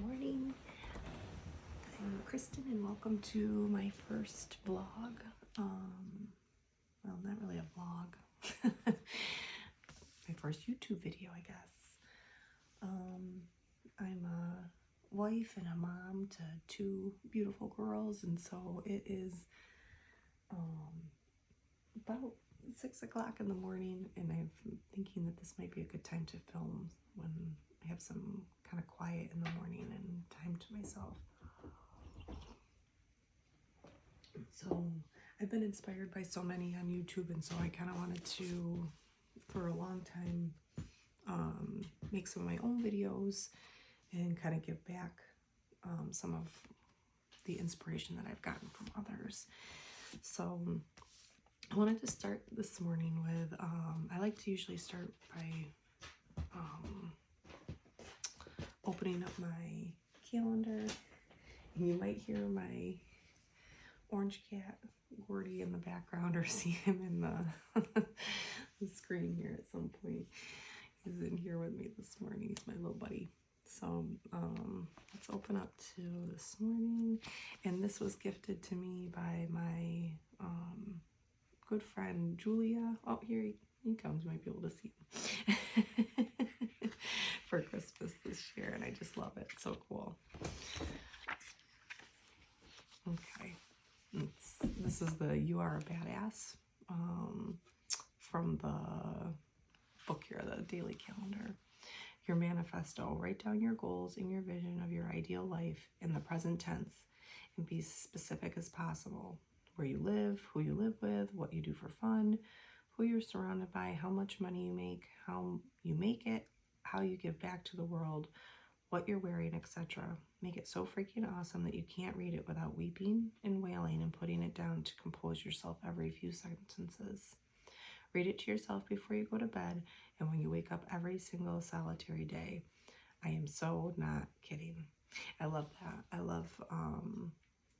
morning. I'm Kristen and welcome to my first vlog. Well, not really a vlog. My first YouTube video, I guess. I'm a wife and a mom to two beautiful girls, and so it is about 6 o'clock in the morning, and I'm thinking that this might be a good time to film when I have some kind of quiet in the morning and time to myself. So I've been inspired by so many on YouTube, and so I kind of wanted to, for a long time, make some of my own videos and kind of give back some of the inspiration that I've gotten from others. So I wanted to start this morning with, I like to usually start by opening up my calendar, and you might hear my orange cat Gordie in the background or see him in the screen here at some point. He's in here with me this morning. He's my little buddy. So let's open up to this morning, and this was gifted to me by my good friend Julia. Oh, here he comes. You might be able to see him. For Christmas this year, and I just love it. It's so cool. Okay, this is the You Are a Badass from the book here, the daily calendar. Your manifesto. Write down your goals and your vision of your ideal life in the present tense and be specific as possible. Where you live, who you live with, what you do for fun, who you're surrounded by, how much money you make, how you make it, how you give back to the world, what you're wearing, etc. Make it so freaking awesome that you can't read it without weeping and wailing and putting it down to compose yourself every few sentences. Read it to yourself before you go to bed and when you wake up every single solitary day. I am so not kidding. I love that. I love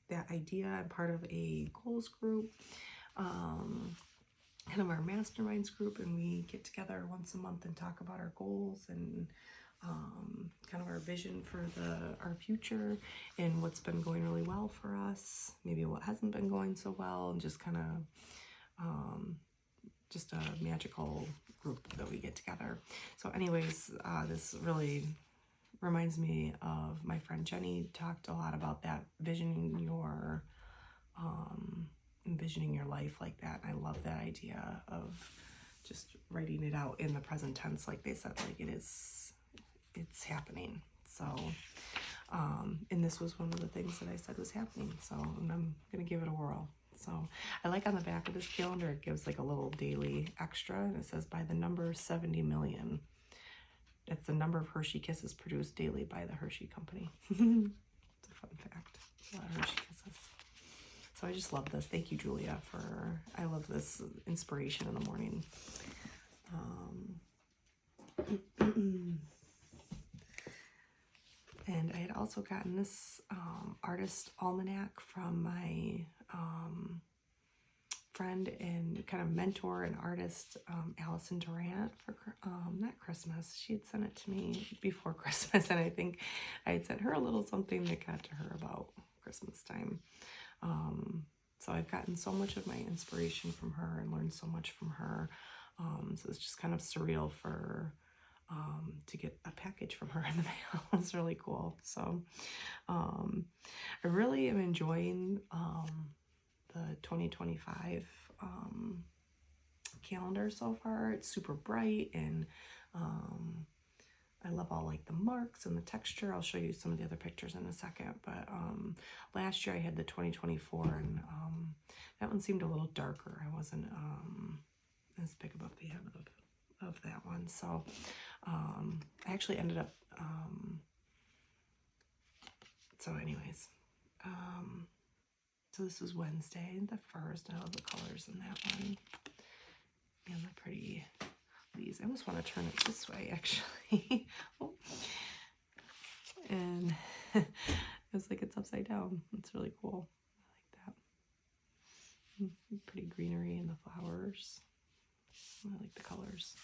that idea. I'm part of a goals group, kind of our masterminds group, and we get together once a month and talk about our goals and kind of our vision for our future and what's been going really well for us, maybe what hasn't been going so well, and just kind of just a magical group that we get together. So anyways, this really reminds me of my friend Jenny. Talked a lot about that, envisioning your life like that. I love that idea of just writing it out in the present tense, like they said, like it's happening. So and this was one of the things that I said was happening, so I'm gonna give it a whirl. So I like on the back of this calendar, it gives like a little daily extra, and it says by the number 70 million. It's the number of Hershey Kisses produced daily by the Hershey Company. It's a fun fact. A lot of Hershey Kisses. So I just love this. Thank you, Julia, I love this inspiration in the morning. And I had also gotten this artist almanac from my friend and kind of mentor and artist, Allison Dawrant, for not Christmas. She had sent it to me before Christmas, and I think I had sent her a little something that got to her about Christmas time. So I've gotten so much of my inspiration from her and learned so much from her. So it's just kind of surreal to get a package from her in the mail. It's really cool. So I really am enjoying the 2025 calendar so far. It's super bright, and I love all like the marks and the texture. I'll show you some of the other pictures in a second, but last year I had the 2024, and that one seemed a little darker. I wasn't as big of a fan of that one, so I actually ended up so anyways, so this is Wednesday the 1st. I love the colors in that one, and the pretty leaves. I almost want to turn it this way, actually. Oh. And it's like it's upside down. It's really cool. I like that. Pretty greenery in the flowers. I like the colors.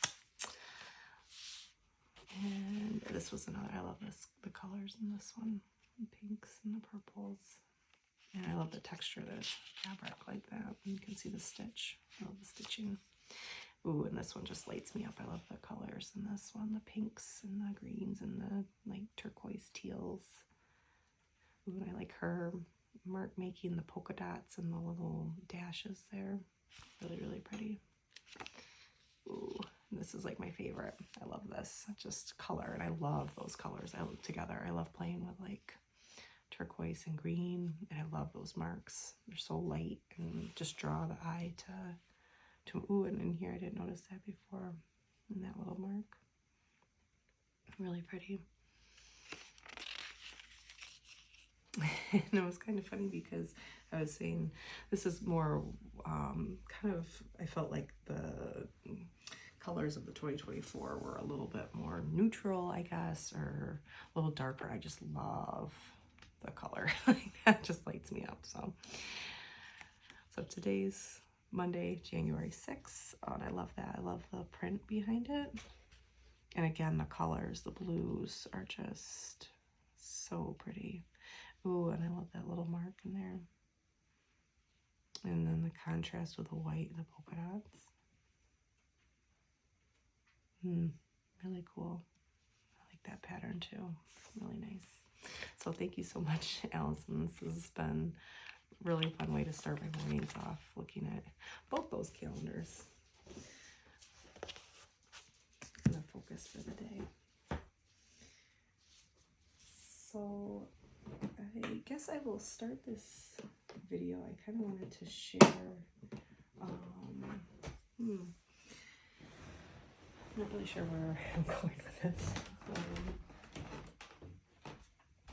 And this was another, I love the colors in this one, the pinks and the purples. And I love the texture that it's fabric like that. You can see the stitch. I love the stitching. Ooh, and this one just lights me up. I love the colors in this one, the pinks and the greens and the like turquoise teals. Ooh, and I like her making the polka dots and the little dashes there. Really, really pretty. Ooh, this is like my favorite. I love this. Just color, and I love those colors. I look together. I love playing with like turquoise and green, and I love those marks. They're so light and just draw the eye to ooh, and in here I didn't notice that before, in that little mark. Really pretty. And it was kind of funny because I was saying this is more kind of, I felt like the colors of the 2024 were a little bit more neutral, I guess, or a little darker. I just love the color. That just lights me up. So today's Monday, January 6th, and I love that. I love the print behind it. And again, the colors, the blues are just so pretty. Ooh, and I love that little mark in there. And then the contrast with the white and the polka dots. Really cool. I like that pattern too. Really nice. So thank you so much, Allison. This has been a really fun way to start my mornings off, looking at both those calendars. I'm gonna focus for the day. So I guess I will start this video. I kind of wanted to share, I'm not really sure where I'm going with this.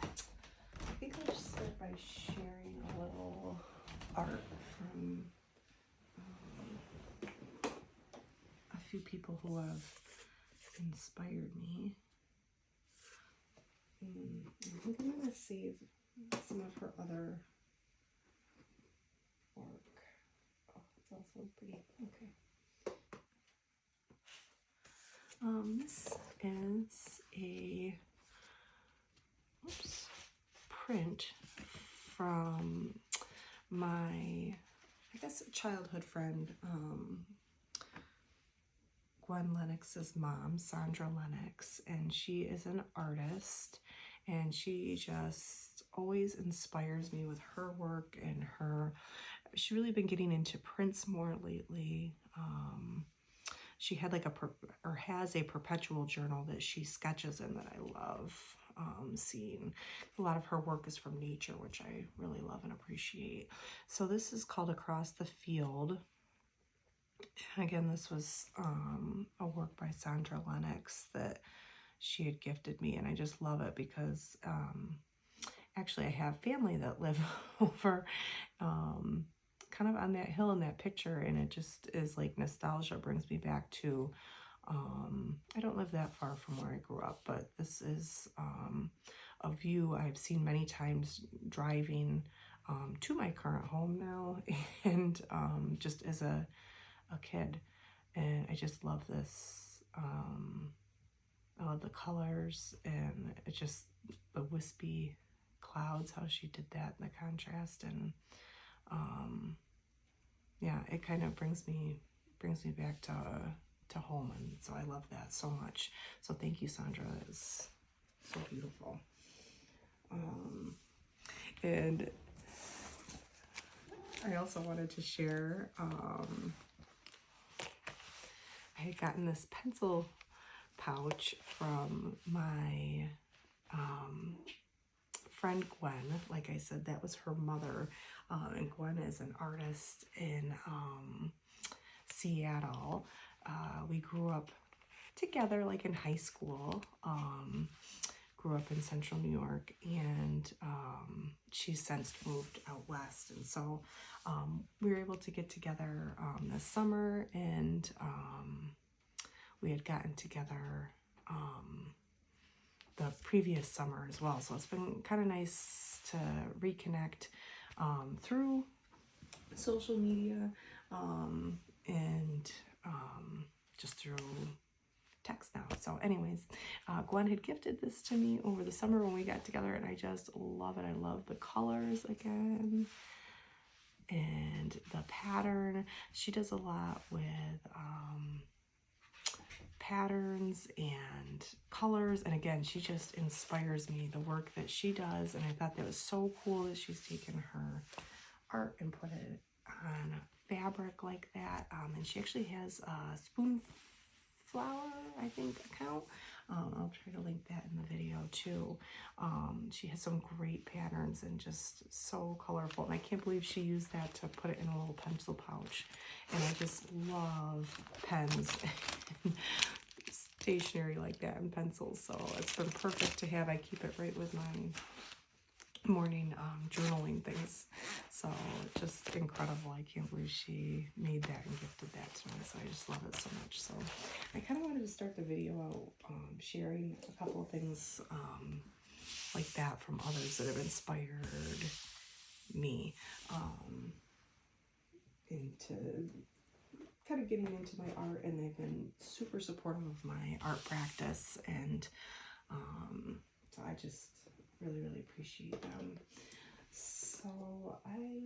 I think I'll just start by sharing a little art from a few people who have inspired me. I think I'm going to save some of her other work. Oh, it's also pretty. Okay. This is a print from my, I guess, childhood friend, Gwen Lennox's mom, Sondra Lennox, and she is an artist, and she just always inspires me with her work and she's really been getting into prints more lately. She had like has a perpetual journal that she sketches in that I love seeing. A lot of her work is from nature, which I really love and appreciate. So this is called Across the Field. And again, this was a work by Sondra Lennox that she had gifted me, and I just love it because actually I have family that live over kind of on that hill in that picture, and it just is like nostalgia. Brings me back to I don't live that far from where I grew up, but this is a view I've seen many times driving to my current home now, and just as a kid, and I just love this. I love the colors, and it's just the wispy clouds, how she did that, and the contrast, and yeah, it kind of brings me back to home, and so I love that so much. So thank you, Sondra. It's so beautiful. And I also wanted to share, I had gotten this pencil pouch from my friend Gwen. Like I said, that was her mother, and Gwen is an artist in Seattle. We grew up together, like in high school. Grew up in central New York, and she's since moved out west, and so we were able to get together this summer, and we had gotten together the previous summer as well, so it's been kind of nice to reconnect through social media, and just through text now. So anyways, Gwen had gifted this to me over the summer when we got together, and I just love it. I love the colors again and the pattern. She does a lot with patterns and colors, and again, she just inspires me, the work that she does. And I thought that was so cool that she's taken her art and put it on fabric like that. And she actually has a Spoonflower, I think, account. I'll try to link that in the video too. She has some great patterns and just so colorful, and I can't believe she used that to put it in a little pencil pouch. And I just love pens and stationery like that and pencils, so it's been perfect to have. I keep it right with my morning journaling things, so just incredible. I can't believe she made that and gifted that to me, so I just love it so much. So I kind of wanted to start the video out sharing a couple of things like that from others that have inspired me into kind of getting into my art, and they've been super supportive of my art practice, and so I just really appreciate them. So I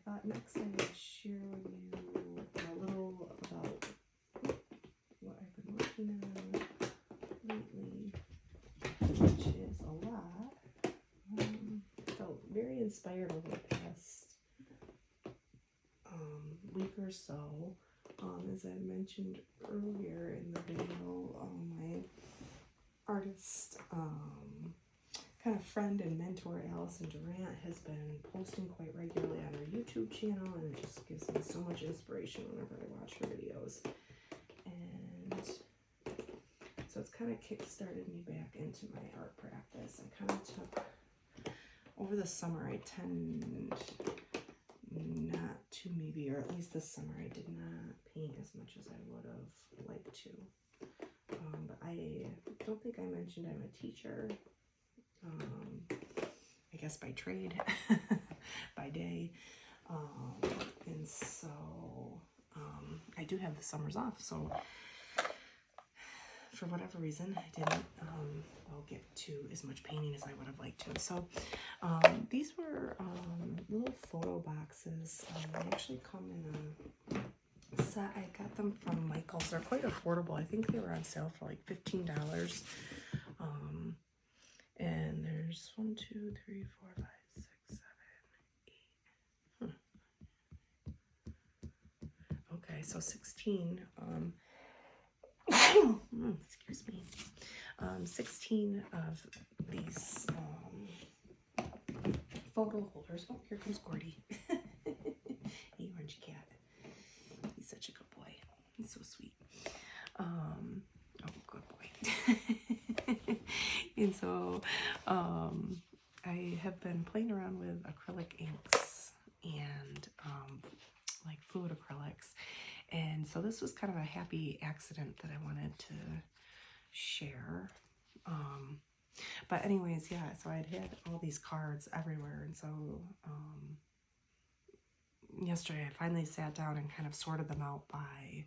thought next I would share with you a little about what I've been working on lately, which is a lot. Felt very inspired over the past week or so. As I mentioned earlier in the video, my artist kind of friend and mentor Allison Dawrant has been posting quite regularly on her YouTube channel, and it just gives me so much inspiration whenever I watch her videos. And so it's kind of kick-started me back into my art practice. I kind of took, over the summer, I tend not to, maybe, or at least this summer, I did not paint as much as I would have liked to. But I don't think I mentioned I'm a teacher, I guess by trade, by day, and so I do have the summers off, so for whatever reason I didn't get to as much painting as I would have liked to. So these were little photo boxes. They actually come in a set. I got them from Michael's. They're quite affordable. I think they were on sale for like $15. And there's 1, 2, 3, 4, 5, 6, 7, 8. Okay, so 16. Excuse me. 16 of these photo holders. Oh, here comes Gordie. The orange cat. He's such a good boy. He's so sweet. Oh, good boy. And so I have been playing around with acrylic inks and like fluid acrylics. And so this was kind of a happy accident that I wanted to share. But anyways, yeah, so I'd had all these cards everywhere. And so yesterday I finally sat down and kind of sorted them out by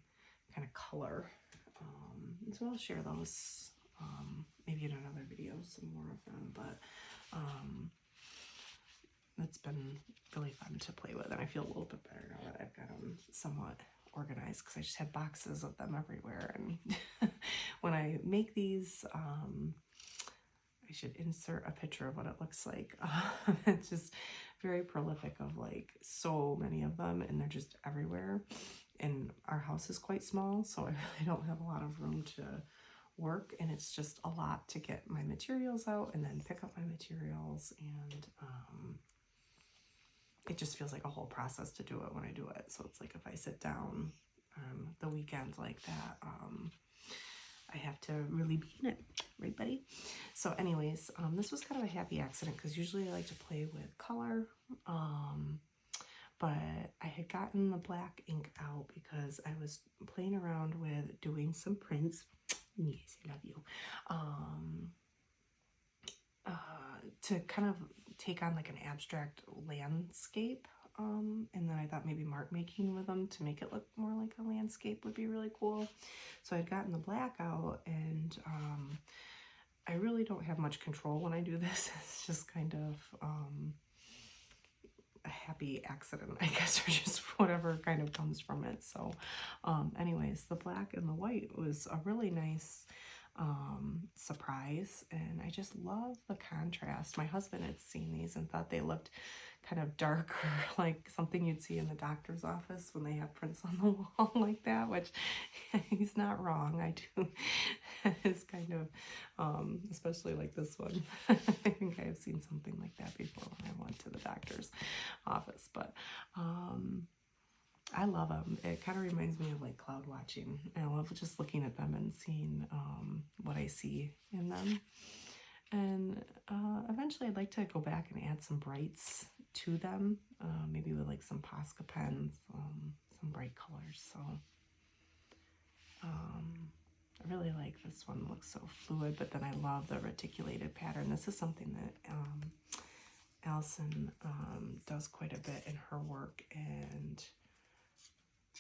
kind of color. And so I'll share those maybe in another video, some more of them. But it's been really fun to play with, and I feel a little bit better now that I've got them somewhat organized, because I just had boxes of them everywhere. And when I make these, I should insert a picture of what it looks like. It's just very prolific of like so many of them, and they're just everywhere. And our house is quite small, so I really don't have a lot of room to work, and it's just a lot to get my materials out and then pick up my materials, and it just feels like a whole process to do it when I do it. So it's like if I sit down the weekend like that, I have to really be in it, right, buddy? So anyways, this was kind of a happy accident, because usually I like to play with color, but I had gotten the black ink out because I was playing around with doing some prints. Yes, I love you. To kind of take on like an abstract landscape. and then I thought maybe mark making with them to make it look more like a landscape would be really cool. So I'd gotten the black out, and I really don't have much control when I do this. It's just kind of a happy accident, I guess, or just whatever kind of comes from it. So anyways, the black and the white was a really nice surprise, and I just love the contrast. My husband had seen these and thought they looked kind of darker, like something you'd see in the doctor's office when they have prints on the wall like that, which he's not wrong. I do. It's kind of, especially like this one. I think I have seen something like that before when I went to the doctor's office, but I love them. It kind of reminds me of like cloud watching. I love just looking at them and seeing what I see in them. And eventually I'd like to go back and add some brights to them, maybe with like some Posca pens, some bright colors. So I really like this one. It looks so fluid, but then I love the reticulated pattern. This is something that Allison does quite a bit in her work, and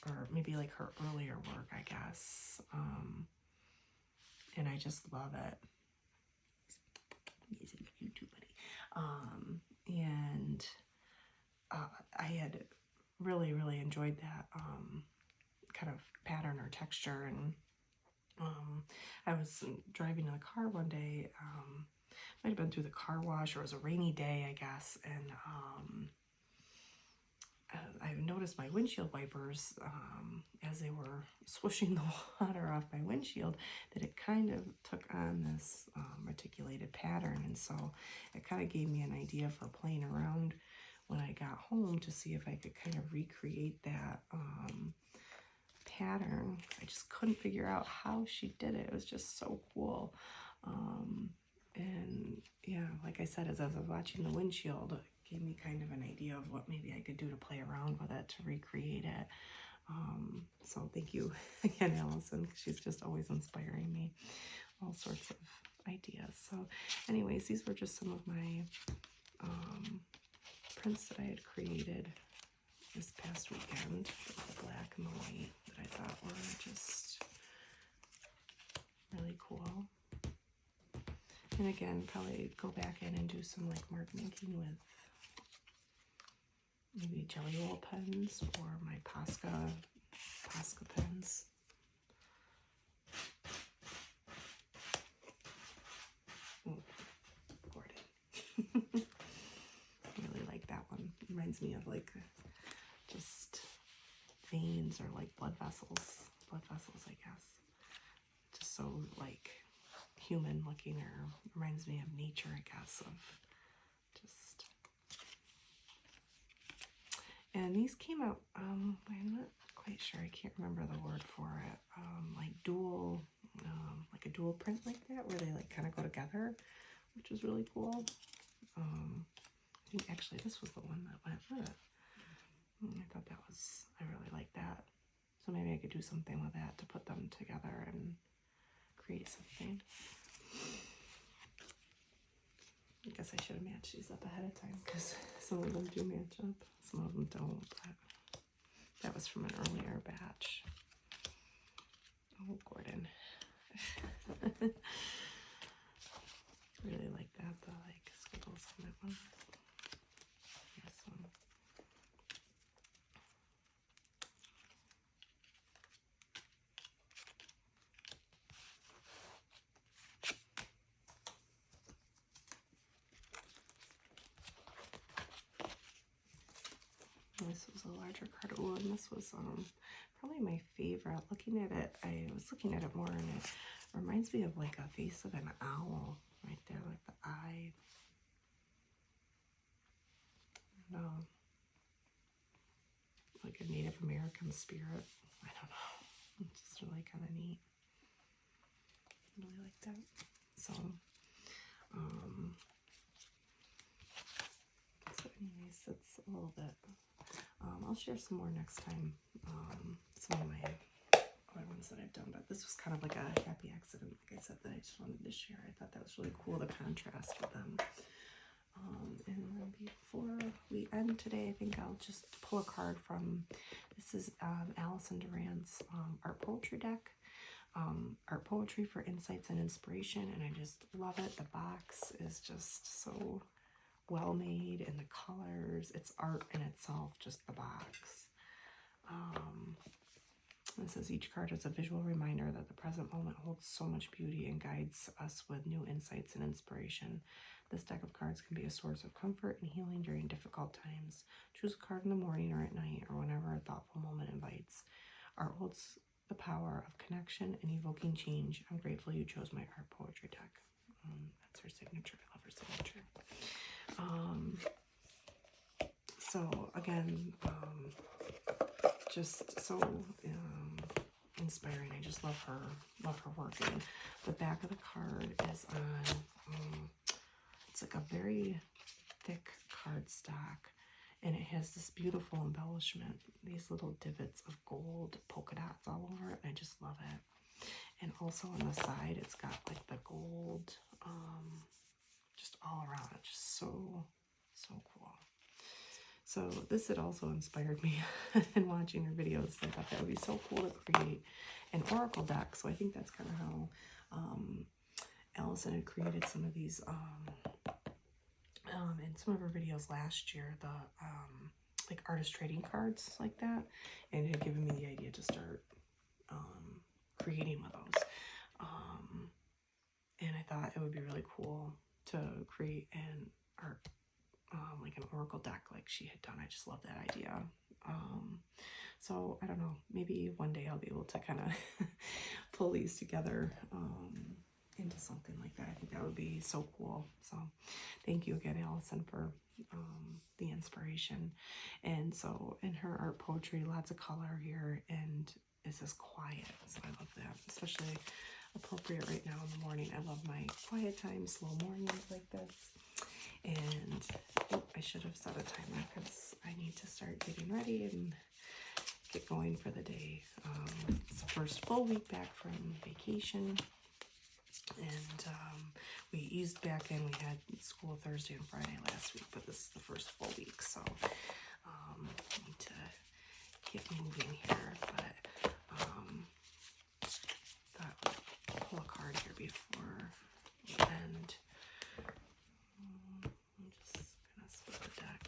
or maybe like her earlier work, I guess. And I just love it. Amazing YouTube buddy. And I had really enjoyed that kind of pattern or texture. And I was driving in the car one day, might have been through the car wash, or it was a rainy day, I guess, and I noticed my windshield wipers, as they were swooshing the water off my windshield, that it kind of took on this reticulated pattern. And so it kind of gave me an idea for playing around when I got home to see if I could kind of recreate that pattern. I just couldn't figure out how she did it. It was just so cool. And yeah, like I said, as I was watching the windshield, it gave me kind of an idea of what maybe I could do to play around with it to recreate it. So thank you again, Allison, because she's just always inspiring me, all sorts of ideas. So anyways, these were just some of my prints that I had created this past weekend, the black and the white, that I thought were just really cool. And again, probably go back in and do some like mark making with maybe jelly roll pens or my Posca pens. Oh, Gordie. I really like that one. Reminds me of like just veins or like blood vessels, I guess. Just so like human looking, or reminds me of nature, I guess, of just. And these came out, I'm not quite sure, I can't remember the word for it, like dual, like a dual print like that, where they like kind of go together, which was really cool. I think actually this was the one that went with it. I thought that was, I really liked that. So maybe I could do something with that to put them together and create something. I guess I should have matched these up ahead of time, because some of them do match up, some of them don't, but that was from an earlier batch. Oh, Gordon. Really like that, the like squiggles on that one. This one. This was a larger card. Oh, and this was probably my favorite. Looking at it, I was looking at it more, and it reminds me of like a face of an owl right there, like the eye. And, like a Native American spirit. I don't know. It's just really kind of neat. I really like that. So, anyways, that's a little bit. I'll share some more next time, some of my other ones that I've done, but this was kind of like a happy accident, like I said, that I just wanted to share. I thought that was really cool, the contrast with them. And then before we end today, I think I'll just pull a card from, this is Allison Dawrant's art poetry deck. Art poetry for insights and inspiration, and I just love it. The box is just so well made, and the colors, it's art in itself, just the box. This says each card is a visual reminder that the present moment holds so much beauty and guides us with new insights and inspiration. This deck of cards can be a source of comfort and healing during difficult times. Choose a card in the morning or at night or whenever a thoughtful moment invites. Art holds the power of connection and evoking change. I'm grateful you chose my art poetry deck. That's her signature. I love her signature. So again, just so inspiring. I just love her work. And the back of the card is on, it's like a very thick cardstock, and it has this beautiful embellishment, these little divots of gold polka dots all over it, and I just love it. And also on the side, it's got like the gold, just all around it, just so cool. So this had also inspired me in watching her videos. I thought that would be so cool to create an oracle deck. So I think that's kind of how Allison had created some of these in some of her videos last year, the like artist trading cards like that, and it had given me the idea to start creating with those. And I thought it would be really cool to create an art like an oracle deck like she had done. I just love that idea. So I don't know, maybe one day I'll be able to kind of pull these together into something like that. I think that would be so cool. So thank you again, Allison, for the inspiration. And so in her art poetry, lots of color here, and it says quiet. So I love that, especially appropriate right now in the morning. I love my quiet time, slow mornings like this. And I should have set a timer because I need to start getting ready and get going for the day. It's the first full week back from vacation, and we eased back in. We had school Thursday and Friday last week, but this is the first full week, so I need to get moving here. But thought I'd pull a card here before we end. I'm just gonna split the deck.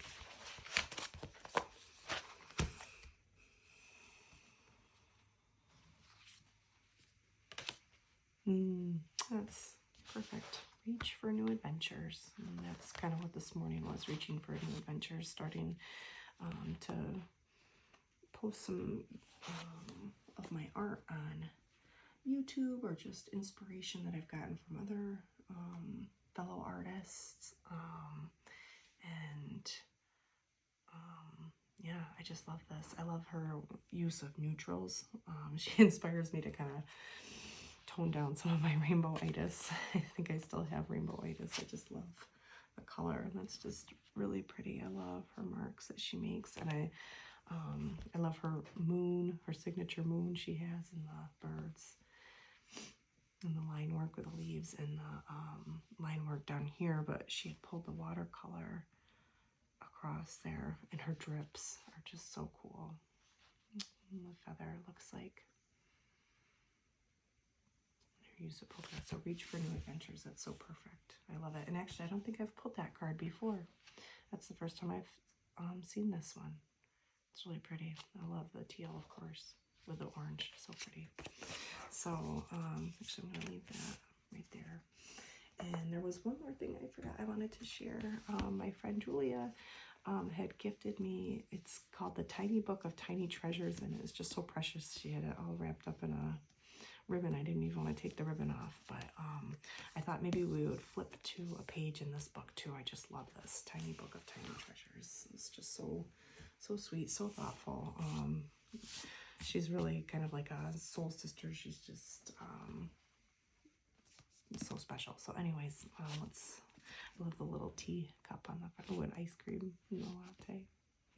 That's perfect. Reach for new adventures. And that's kind of what this morning was, reaching for new adventures, starting to post some of my art on YouTube, or just inspiration that I've gotten from other fellow artists. Yeah, I just love this. I love her use of neutrals. She inspires me to kind of tone down some of my rainbow-itis. I think I still have rainbow-itis. I just love the color, and that's just really pretty. I love her marks that she makes, and I love her moon, her signature moon she has in the birds, and the line work with the leaves, and the line work down here, but she had pulled the watercolor across there, and her drips are just so cool. And the feather looks like use a polka. So reach for new adventures. That's so perfect. I love it. And actually, I don't think I've pulled that card before. That's the first time I've seen this one. It's really pretty. I love the teal, of course, with the orange. So pretty. So actually, I'm gonna leave that right there. And there was one more thing I forgot I wanted to share. My friend Julia had gifted me, it's called The Tiny Book of Tiny Treasures, and it was just so precious. She had it all wrapped up in a ribbon. I didn't even want to take the ribbon off, but I thought maybe we would flip to a page in this book too. I just love this Tiny Book of Tiny Treasures. It's just so sweet, so thoughtful. She's really kind of like a soul sister. She's just so special. So anyways, I love the little tea cup on the front with ice cream and the latte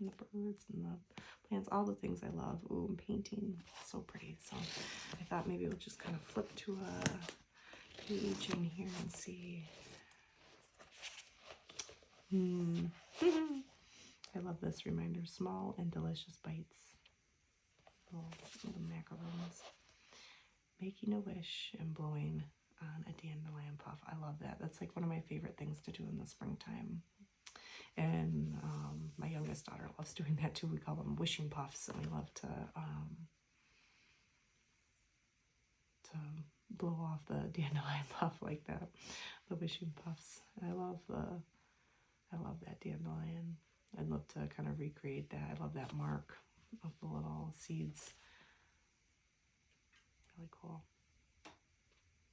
and the birds and the plants, all the things I love. Ooh, and painting, so pretty. So I thought maybe we'll just kind of flip to a page in here and see. I love this reminder. Small and delicious bites. Little macaroons. Making a wish and blowing on a dandelion puff. I love that. That's like one of my favorite things to do in the springtime. And my youngest daughter loves doing that too. We call them wishing puffs, and we love to blow off the dandelion puff like that. The wishing puffs. I love that dandelion. I'd love to kind of recreate that. I love that mark of the little seeds. Really cool.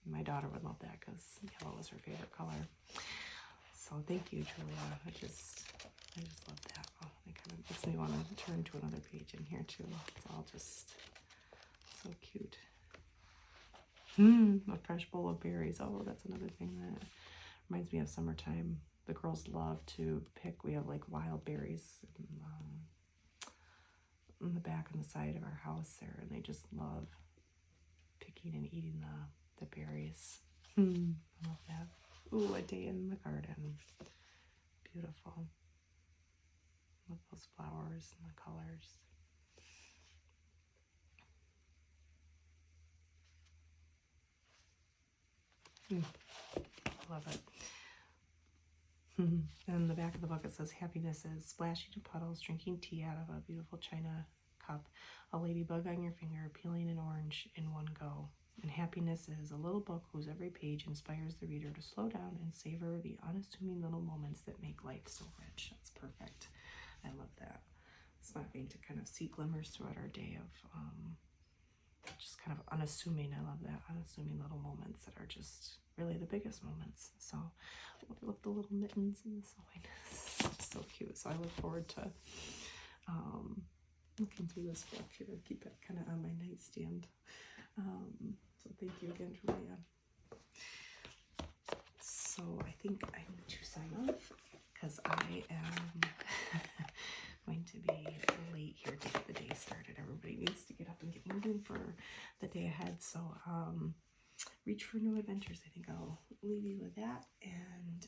My daughter would love that because yellow is her favorite color. So thank you, Julia. I just love that. Oh, it kind of makes me want to turn to another page in here too. It's all just so cute. A fresh bowl of berries. Oh, that's another thing that reminds me of summertime. The girls love to pick. We have like wild berries in the back and the side of our house there, and they just love picking and eating the berries. I love that. Ooh, a day in the garden. Beautiful. Love those flowers and the colors. Love it. And the back of the book it says, happiness is splashing in puddles, drinking tea out of a beautiful china cup, a ladybug on your finger, peeling an orange in one go. And happiness is a little book whose every page inspires the reader to slow down and savor the unassuming little moments that make life so rich. That's perfect. I love that. It's not going to kind of see glimmers throughout our day of just kind of unassuming. I love that. Unassuming little moments that are just really the biggest moments. So look at the little mittens and the sewing. It's so cute. So I look forward to looking through this book here. Keep it kind of on my nightstand. So thank you again, Julia. So I think I need to sign off because I am going to be late here to get the day started. Everybody needs to get up and get moving for the day ahead. So reach for new adventures. I think I'll leave you with that. And